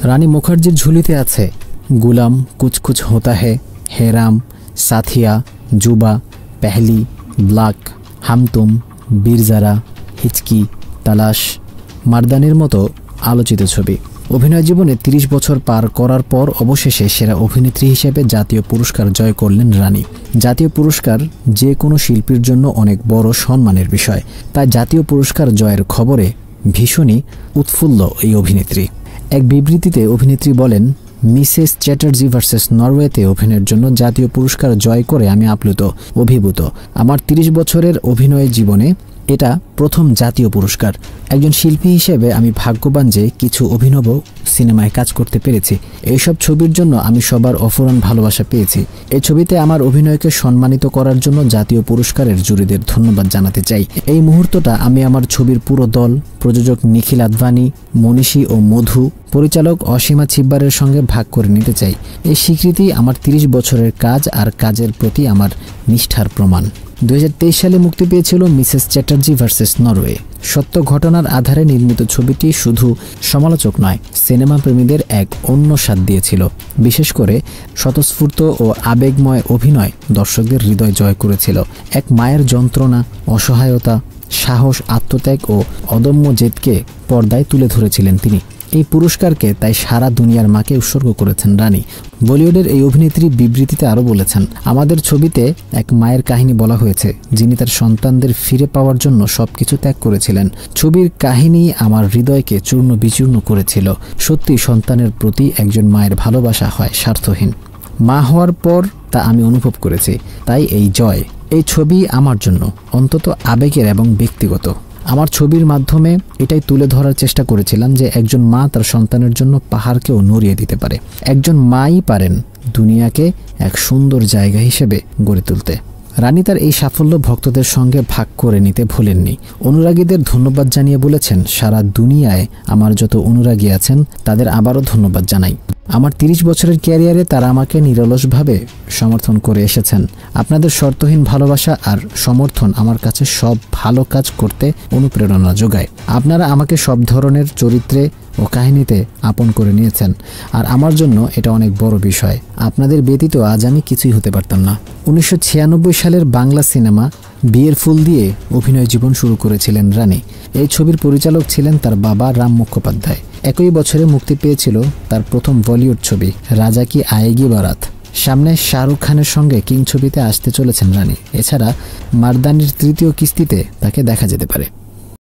রানী মুখার্জির ঝুলিতে আছে গুলাম, কুছ কুছ হোতা হে, হেরাম, সাথিয়া, যুবা, পেহলি, ব্লাক, হামতুম, বীরজারা, হিচকি, তালাশ, মারদানির মতো আলোচিত ছবি। অভিনয় জীবনে ৩০ বছর পার করার পর অবশেষে সেরা অভিনেত্রী হিসেবে জাতীয় পুরস্কার জয় করলেন রানী। জাতীয় পুরস্কার যে কোনো শিল্পীর জন্য অনেক বড় সম্মানের বিষয়, তাই জাতীয় পুরস্কার জয়ের খবরে ভীষণই উৎফুল্ল এই অভিনেত্রী। এক বিবৃতিতে অভিনেত্রী বলেন, মিসেস চ্যাটার্জি ভার্সেস নরওয়েতে অভিনয়ের জন্য জাতীয় পুরস্কার জয় করে আমি আপ্লুত, অভিভূত। আমার ৩০ বছরের অভিনয় জীবনে এটা প্রথম জাতীয় পুরস্কার। একজন শিল্পী হিসেবে আমি ভাগ্যবান যে কিছু অভিনব সিনেমায় কাজ করতে পেরেছি। এইসব ছবির জন্য আমি সবার অফুরান ভালোবাসা পেয়েছি। এই ছবিতে আমার অভিনয়কে সম্মানিত করার জন্য জাতীয় পুরস্কারের জুরিদের ধন্যবাদ জানাতে চাই। এই মুহূর্তটা আমি আমার ছবির পুরো দল, প্রযোজক নিখিল আদভানি, মনীষী ও মধু, পরিচালক অসীমা ছিব্বারের সঙ্গে ভাগ করে নিতে চাই। এই স্বীকৃতি আমার ৩০ বছরের কাজ আর কাজের প্রতি আমার নিষ্ঠার প্রমাণ। ২০২৩ সালে মুক্তি পেয়েছিল মিসেস চ্যাটার্জি ভার্সেস নরওয়ে। সত্য ঘটনার আধারে নির্মিত ছবিটি শুধু সমালোচক নয়, সিনেমা প্রেমীদের এক অন্য স্বাদ দিয়েছিল। বিশেষ করে স্বতঃস্ফূর্ত ও আবেগময় অভিনয় দর্শকদের হৃদয় জয় করেছিল। এক মায়ের যন্ত্রণা, অসহায়তা, সাহস, আত্মত্যাগ ও অদম্য জেদকে পর্দায় তুলে ধরেছিলেন তিনি। এই পুরস্কারকে তাই সারা দুনিয়ার মাকে উৎসর্গ করেছেন রানী। বলিউডের এই অভিনেত্রী বিবৃতিতে আরও বলেছেন, আমাদের ছবিতে এক মায়ের কাহিনী বলা হয়েছে, যিনি তার সন্তানদের ফিরে পাওয়ার জন্য সবকিছু ত্যাগ করেছিলেন। ছবির কাহিনী আমার হৃদয়কে চূর্ণ বিচূর্ণ করেছিল। সত্যি সন্তানের প্রতি একজন মায়ের ভালোবাসা হয় স্বার্থহীন। মা হওয়ার পর তা আমি অনুভব করেছি। তাই এই জয়, এই ছবি আমার জন্য অন্তত আবেগের এবং ব্যক্তিগত। আমার ছবির মাধ্যমে এটাই তুলে ধরার চেষ্টা করেছিলাম যে একজন মা তার সন্তানের জন্য পাহাড়কেও নড়িয়ে দিতে পারে। একজন মাই পারেন দুনিয়াকে এক সুন্দর জায়গা হিসেবে গড়ে তুলতে। রানী তার এই সাফল্য ভক্তদের সঙ্গে ভাগ করে নিতে ভুলেননি। অনুরাগীদের ধন্যবাদ জানিয়ে বলেছেন, সারা দুনিয়ায় আমার যত অনুরাগী আছেন তাদের আবারও ধন্যবাদ জানাই। আমার ৩০ বছরের ক্যারিয়ারে তারা আমাকে নিরলসভাবে সমর্থন করে এসেছেন। আপনাদের শর্তহীন ভালোবাসা আর সমর্থন আমার কাছে সব ভালো কাজ করতে অনুপ্রেরণা যোগায়। আপনারা আমাকে সব ধরনের চরিত্রে ও কাহিনীতে আপন করে নিয়েছেন, আর আমার জন্য এটা অনেক বড় বিষয়। আপনাদের ব্যতীত আজ আমি কিছুই হতে পারতাম না। ১৯৯৬ সালের বাংলা সিনেমা বিয়ের ফুল দিয়ে অভিনয় জীবন শুরু করেছিলেন রানী। এই ছবির পরিচালক ছিলেন তার বাবা রাম মুখোপাধ্যায়। একই বছরে মুক্তি পেয়েছিল তার প্রথম বলিউড ছবি রাজা কি আয়েগি বারাত। সামনে শাহরুখ খানের সঙ্গে কিং ছবিতে আসতে চলেছেন রানী। এছাড়া মারদানির তৃতীয় কিস্তিতে তাকে দেখা যেতে পারে।